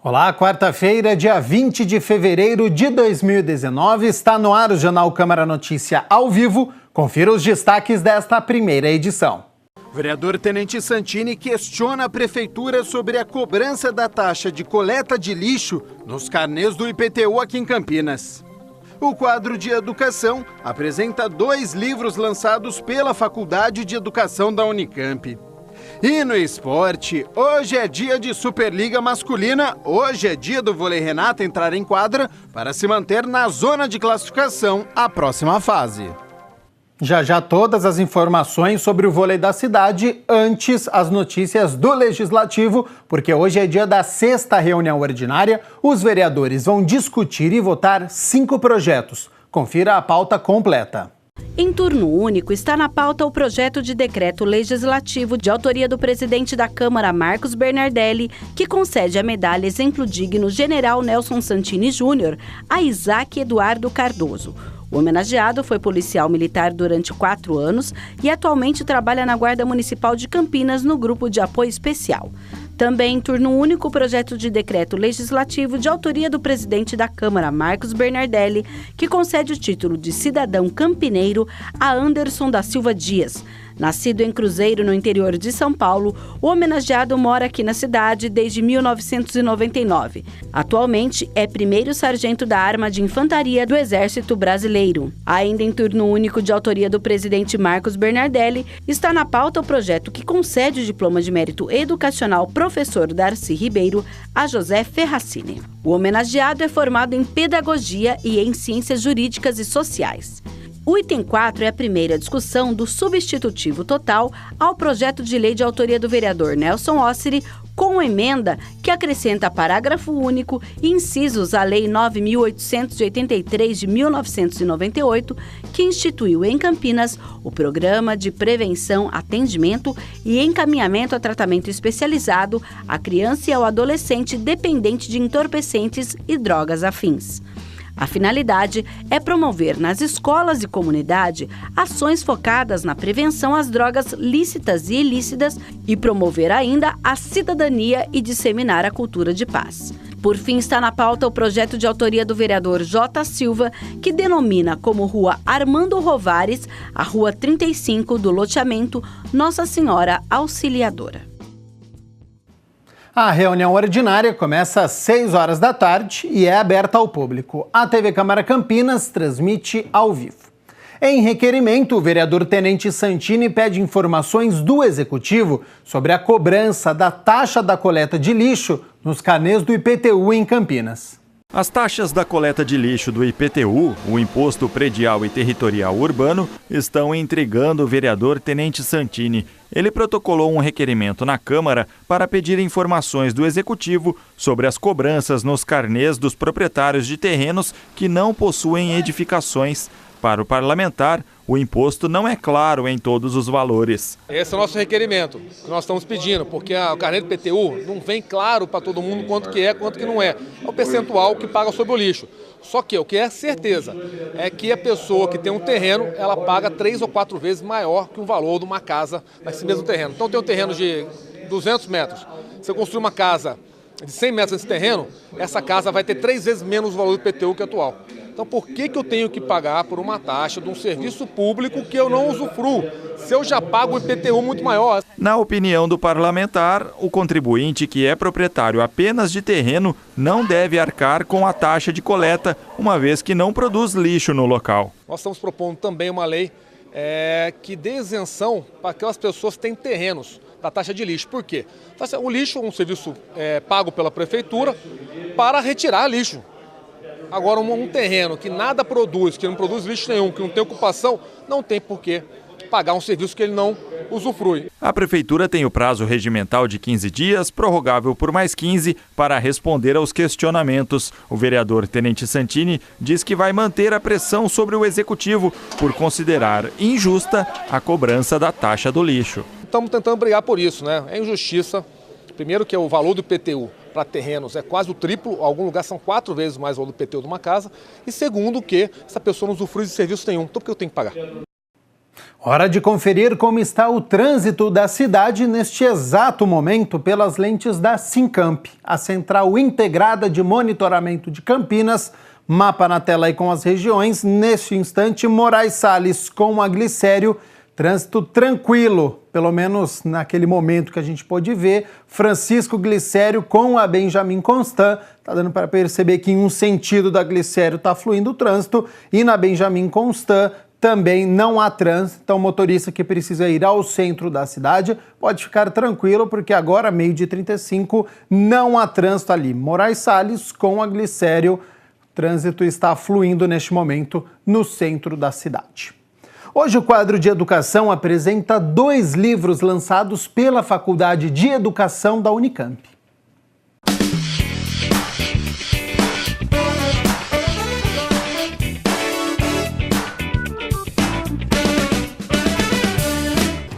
Olá, quarta-feira, dia 20 de fevereiro de 2019, está no ar o Jornal Câmara Notícia ao vivo. Confira os destaques desta primeira edição. O vereador Tenente Santini questiona a prefeitura sobre a cobrança da taxa de coleta de lixo nos carnês do IPTU aqui em Campinas. O quadro de educação apresenta 2 livros lançados pela Faculdade de Educação da Unicamp. E no esporte, hoje é dia de Superliga Masculina, hoje é dia do Vôlei Renata entrar em quadra para se manter na zona de classificação à próxima fase. Já todas as informações sobre o vôlei da cidade, antes as notícias do Legislativo, porque hoje é dia da 6ª reunião ordinária, os vereadores vão discutir e votar 5 projetos. Confira a pauta completa. Em turno único, está na pauta o projeto de decreto legislativo de autoria do presidente da Câmara, Marcos Bernardelli, que concede a medalha Exemplo Digno General Nelson Santini Júnior a Isaac Eduardo Cardoso. O homenageado foi policial militar durante 4 anos e atualmente trabalha na Guarda Municipal de Campinas no Grupo de Apoio Especial. Também em turno único, o projeto de decreto legislativo de autoria do presidente da Câmara, Marcos Bernardelli, que concede o título de cidadão campineiro a Anderson da Silva Dias. Nascido em Cruzeiro, no interior de São Paulo, o homenageado mora aqui na cidade desde 1999. Atualmente, é 1º sargento da Arma de Infantaria do Exército Brasileiro. Ainda em turno único de autoria do presidente Marcos Bernardelli, está na pauta o projeto que concede o diploma de mérito educacional professor Darcy Ribeiro a José Ferracini. O homenageado é formado em Pedagogia e em Ciências Jurídicas e Sociais. O item 4 é a primeira discussão do substitutivo total ao projeto de lei de autoria do vereador Nelson Osseri, com emenda que acrescenta parágrafo único e incisos à Lei 9.883 de 1998, que instituiu em Campinas o Programa de Prevenção, Atendimento e Encaminhamento a Tratamento Especializado à criança e ao adolescente dependente de entorpecentes e drogas afins. A finalidade é promover nas escolas e comunidade ações focadas na prevenção às drogas lícitas e ilícitas e promover ainda a cidadania e disseminar a cultura de paz. Por fim, está na pauta o projeto de autoria do vereador J. Silva, que denomina como Rua Armando Rovares a Rua 35 do loteamento Nossa Senhora Auxiliadora. A reunião ordinária começa às 6 horas da tarde e é aberta ao público. A TV Câmara Campinas transmite ao vivo. Em requerimento, o vereador Tenente Santini pede informações do Executivo sobre a cobrança da taxa da coleta de lixo nos carnês do IPTU em Campinas. As taxas da coleta de lixo do IPTU, o Imposto Predial e Territorial Urbano, estão intrigando o vereador Tenente Santini. Ele protocolou um requerimento na Câmara para pedir informações do Executivo sobre as cobranças nos carnês dos proprietários de terrenos que não possuem edificações. Para o parlamentar, o imposto não é claro em todos os valores. Esse é o nosso requerimento, que nós estamos pedindo, porque o carnê do IPTU não vem claro para todo mundo quanto que é, quanto que não é. É o percentual que paga sobre o lixo. Só que o que é certeza é que a pessoa que tem um terreno, ela paga 3 ou 4 vezes maior que o valor de uma casa nesse mesmo terreno. Então tem um terreno de 200 metros. Se eu construir uma casa de 100 metros nesse terreno, essa casa vai ter 3 vezes menos o valor do IPTU que o atual. Então por que eu tenho que pagar por uma taxa de um serviço público que eu não usufruo, se eu já pago o IPTU muito maior? Na opinião do parlamentar, o contribuinte que é proprietário apenas de terreno não deve arcar com a taxa de coleta, uma vez que não produz lixo no local. Nós estamos propondo também uma lei que dê isenção para aquelas pessoas que têm terrenos da taxa de lixo. Por quê? O lixo é um serviço pago pela prefeitura para retirar lixo. Agora, um terreno que nada produz, que não produz lixo nenhum, que não tem ocupação, não tem por que pagar um serviço que ele não usufrui. A Prefeitura tem o prazo regimental de 15 dias, prorrogável por mais 15, para responder aos questionamentos. O vereador Tenente Santini diz que vai manter a pressão sobre o Executivo por considerar injusta a cobrança da taxa do lixo. Estamos tentando brigar por isso, né? É injustiça. Primeiro que o valor do IPTU para terrenos é quase o triplo, em algum lugar são 4 vezes mais o valor do IPTU de uma casa. E segundo que essa pessoa não usufrui de serviço nenhum, então por que eu tenho que pagar? Hora de conferir como está o trânsito da cidade neste exato momento pelas lentes da Sincamp, a Central Integrada de Monitoramento de Campinas. Mapa na tela aí com as regiões. Neste instante, Moraes Salles com a Glicério. Trânsito tranquilo, pelo menos naquele momento que a gente pôde ver. Francisco Glicério com a Benjamin Constant. Tá dando para perceber que em um sentido da Glicério está fluindo o trânsito e na Benjamin Constant também não há trânsito. Então, o motorista que precisa ir ao centro da cidade pode ficar tranquilo, porque agora, 12h35, não há trânsito ali. Moraes Salles com a Glicério. O trânsito está fluindo neste momento no centro da cidade. Hoje o quadro de educação apresenta 2 livros lançados pela Faculdade de Educação da Unicamp.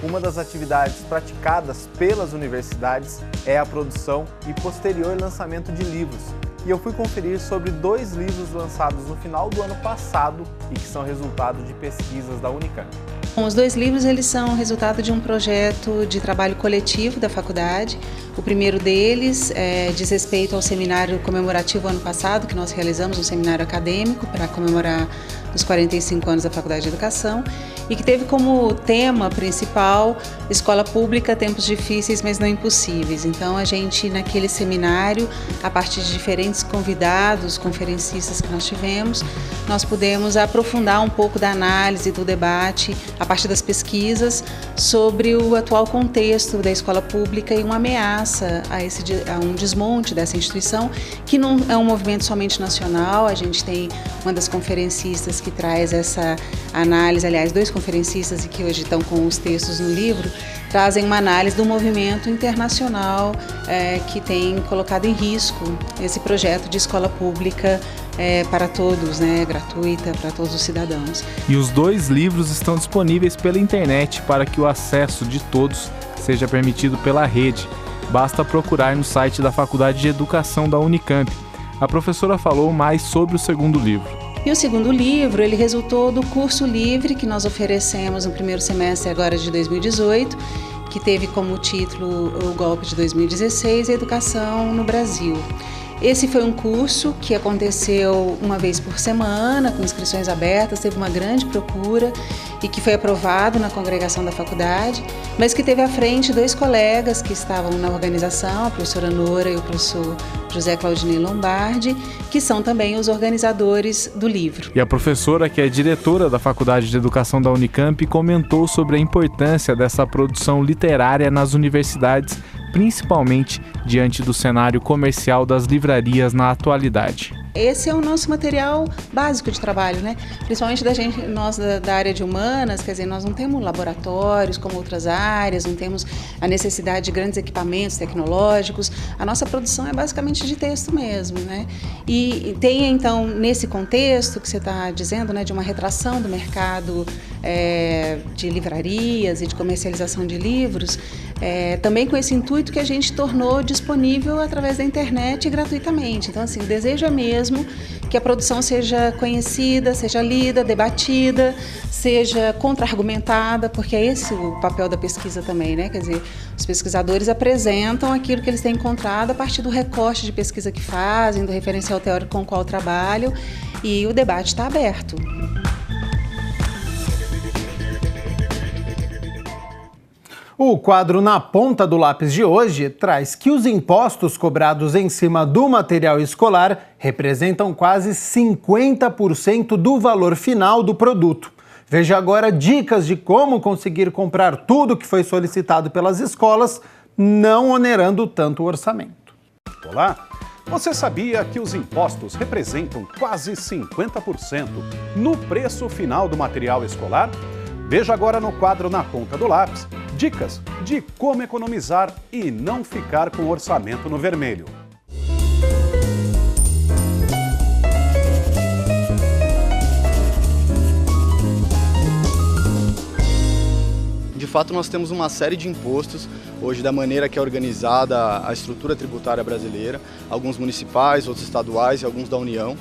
Uma das atividades praticadas pelas universidades é a produção e posterior lançamento de livros. E eu fui conferir sobre 2 livros lançados no final do ano passado e que são resultado de pesquisas da Unicamp. Os 2 livros eles são resultado de um projeto de trabalho coletivo da faculdade. O primeiro deles diz respeito ao seminário comemorativo ano passado, que nós realizamos, um seminário acadêmico para comemorar os 45 anos da Faculdade de Educação, e que teve como tema principal Escola Pública, Tempos Difíceis, mas não impossíveis. Então a gente, naquele seminário, a partir de diferentes convidados, conferencistas que nós tivemos, nós pudemos aprofundar um pouco da análise, do debate, a partir das pesquisas, sobre o atual contexto da escola pública e uma ameaça a um desmonte dessa instituição, que não é um movimento somente nacional. A gente tem uma das conferencistas que traz essa análise, aliás, 2 conferencistas e que hoje estão com os textos no livro, trazem uma análise do movimento internacional que tem colocado em risco esse projeto de escola pública para todos, gratuita para todos os cidadãos. E os 2 livros estão disponíveis pela internet para que o acesso de todos seja permitido pela rede. Basta procurar no site da Faculdade de Educação da Unicamp. A professora falou mais sobre o segundo livro. E o segundo livro, ele resultou do curso livre que nós oferecemos no primeiro semestre agora de 2018, que teve como título o golpe de 2016, Educação no Brasil. Esse foi um curso que aconteceu uma vez por semana, com inscrições abertas, teve uma grande procura e que foi aprovado na congregação da faculdade, mas que teve à frente 2 colegas que estavam na organização, a professora Nora e o professor José Claudinei Lombardi, que são também os organizadores do livro. E a professora, que é diretora da Faculdade de Educação da Unicamp, comentou sobre a importância dessa produção literária nas universidades, principalmente diante do cenário comercial das livrarias na atualidade. Esse é o nosso material básico de trabalho, Principalmente nós da área de humanas, quer dizer, nós não temos laboratórios como outras áreas, não temos a necessidade de grandes equipamentos tecnológicos. A nossa produção é basicamente de texto mesmo, E tem, então, nesse contexto que você está dizendo, de uma retração do mercado de livrarias e de comercialização de livros, também com esse intuito que a gente tornou disponível através da internet gratuitamente. Então, assim, o desejo é mesmo que a produção seja conhecida, seja lida, debatida, seja contra-argumentada, porque é esse o papel da pesquisa também, Quer dizer, os pesquisadores apresentam aquilo que eles têm encontrado a partir do recorte de pesquisa que fazem, do referencial teórico com o qual trabalham, e o debate está aberto. O quadro Na Ponta do Lápis de hoje traz que os impostos cobrados em cima do material escolar representam quase 50% do valor final do produto. Veja agora dicas de como conseguir comprar tudo que foi solicitado pelas escolas, não onerando tanto o orçamento. Olá! Você sabia que os impostos representam quase 50% no preço final do material escolar? Veja agora no quadro Na Ponta do Lápis dicas de como economizar e não ficar com o orçamento no vermelho. De fato, nós temos uma série de impostos, hoje da maneira que é organizada a estrutura tributária brasileira, alguns municipais, outros estaduais e alguns da União.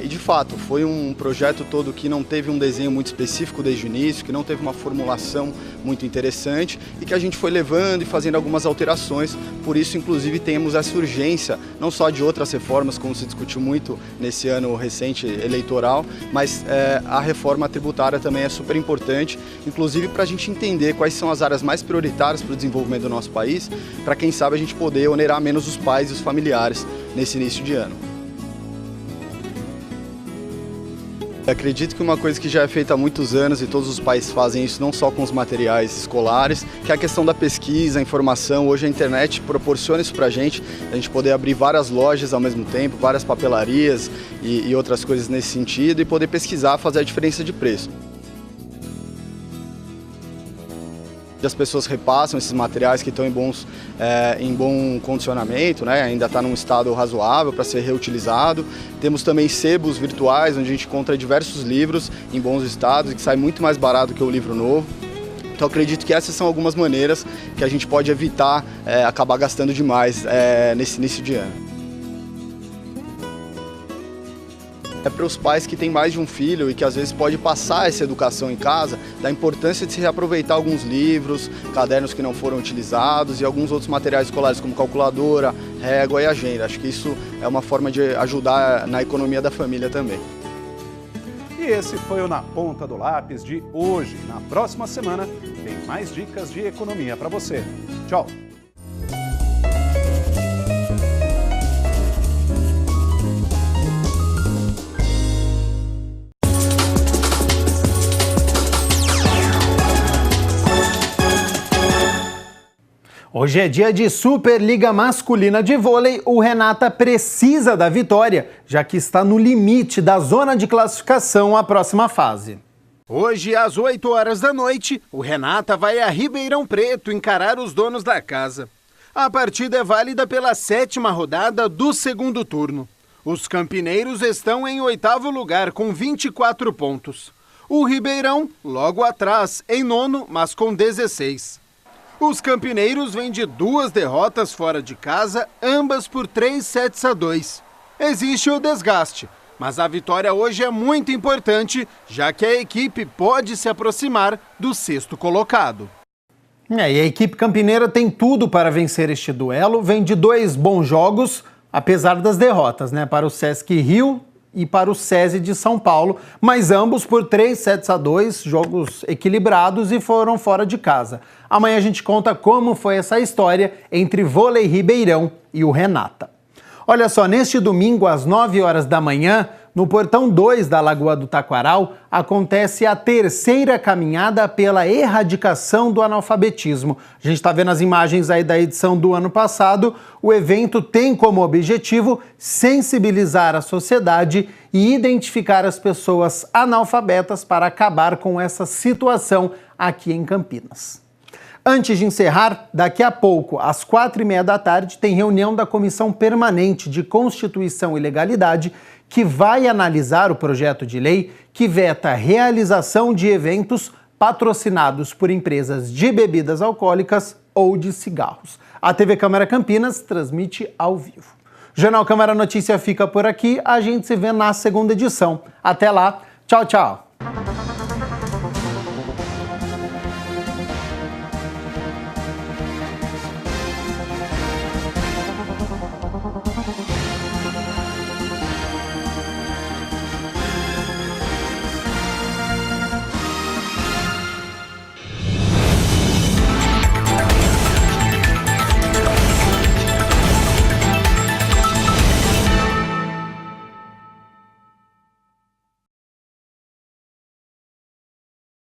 E de fato, foi um projeto todo que não teve um desenho muito específico desde o início, que não teve uma formulação muito interessante e que a gente foi levando e fazendo algumas alterações. Por isso, inclusive, temos essa urgência, não só de outras reformas, como se discutiu muito nesse ano recente eleitoral, mas a reforma tributária também é super importante, inclusive para a gente entender quais são as áreas mais prioritárias para o desenvolvimento do nosso país, para quem sabe a gente poder onerar menos os pais e os familiares nesse início de ano. Acredito que uma coisa que já é feita há muitos anos e todos os pais fazem isso não só com os materiais escolares, que é a questão da pesquisa, a informação. Hoje a internet proporciona isso pra gente, a gente poder abrir várias lojas ao mesmo tempo, várias papelarias e outras coisas nesse sentido e poder pesquisar, fazer a diferença de preço. As pessoas repassam esses materiais que estão em bom condicionamento, né? Ainda está num estado razoável para ser reutilizado. Temos também sebos virtuais, onde a gente encontra diversos livros em bons estados e que sai muito mais barato que o livro novo. Então acredito que essas são algumas maneiras que a gente pode evitar acabar gastando demais nesse início de ano. É para os pais que têm mais de um filho e que às vezes pode passar essa educação em casa, da importância de se reaproveitar alguns livros, cadernos que não foram utilizados e alguns outros materiais escolares como calculadora, régua e agenda. Acho que isso é uma forma de ajudar na economia da família também. E esse foi o Na Ponta do Lápis de hoje. Na próxima semana tem mais dicas de economia para você. Tchau! Hoje é dia de Superliga Masculina de Vôlei. O Renata precisa da vitória, já que está no limite da zona de classificação à próxima fase. Hoje, às 8 horas da noite, o Renata vai a Ribeirão Preto encarar os donos da casa. A partida é válida pela 7ª rodada do segundo turno. Os campineiros estão em 8º lugar com 24 pontos. O Ribeirão, logo atrás, em 9º, mas com 16. Os campineiros vêm de 2 derrotas fora de casa, ambas por 3-2. Existe o desgaste, mas a vitória hoje é muito importante, já que a equipe pode se aproximar do 6º colocado. E a equipe campineira tem tudo para vencer este duelo, vem de 2 bons jogos, apesar das derrotas, para o Sesc Rio e para o SESI de São Paulo, mas ambos por 3-2, jogos equilibrados e foram fora de casa. Amanhã a gente conta como foi essa história entre Vôlei Ribeirão e o Renata. Olha só, neste domingo às 9 horas da manhã, no Portão 2 da Lagoa do Taquaral, acontece a 3ª caminhada pela erradicação do analfabetismo. A gente está vendo as imagens aí da edição do ano passado. O evento tem como objetivo sensibilizar a sociedade e identificar as pessoas analfabetas para acabar com essa situação aqui em Campinas. Antes de encerrar, daqui a pouco, às 4h30 da tarde, tem reunião da Comissão Permanente de Constituição e Legalidade, que vai analisar o projeto de lei que veta a realização de eventos patrocinados por empresas de bebidas alcoólicas ou de cigarros. A TV Câmara Campinas transmite ao vivo. O Jornal Câmara Notícia fica por aqui, a gente se vê na segunda edição. Até lá, tchau, tchau!